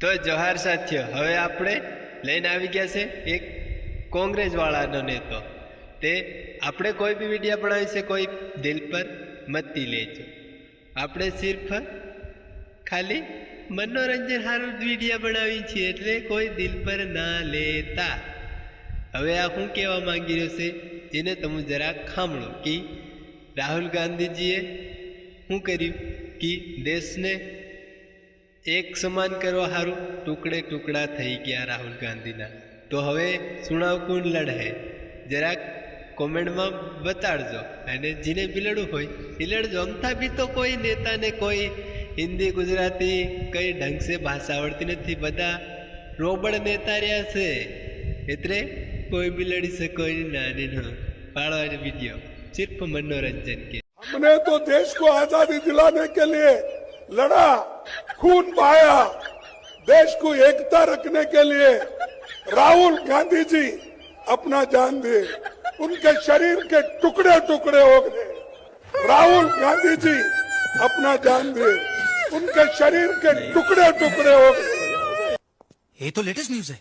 તો જોહાર સાથીઓ, હવે આપણે લઈને આવી ગયા છે એક કોંગ્રેસ વાળાનો નેતો. તે આપણે કોઈ બી વિડીયો બનાવી છે, કોઈ દિલ પર મતી લેજો. આપણે સિર્ફ ખાલી મનોરંજન સારું વિડીયો બનાવી છીએ, એટલે કોઈ દિલ પર ના લેતા. હવે આ હું કહેવા માંગી રહ્યો છે એને તમે જરા સાંભળો કે રાહુલ ગાંધીજીએ શું કર્યું કે દેશને એક સમાન કરવા સારું ટુકડે ટુકડા થઈ ગયા રાહુલ ગાંધીના. તો હવે ચુનાવ કોણ લડે જરાક કોમેન્ટમાં બતાડજો, અને જેને બી લડવું હોય એ લડજો. અમથા બી તો કોઈ નેતાને કોઈ હિન્દી ગુજરાતી કઈ ઢંગ સે ભાષા આવડતી નથી, બધા રોબડ નેતા રહ્યા છે, એટલે કોઈ બી લડી શકો નાની નો પાડવાનો વિડીયો सिर्फ मनोरंजन के. हमने तो देश को आजादी दिलाने के लिए लड़ा, खून बहाया, देश को एकता रखने के लिए राहुल गांधी जी अपना जान दिए, उनके शरीर के टुकड़े टुकड़े हो गए. राहुल गांधी जी अपना जान दिए, उनके शरीर के टुकड़े टुकड़े हो गए. ये तो लेटेस्ट न्यूज है.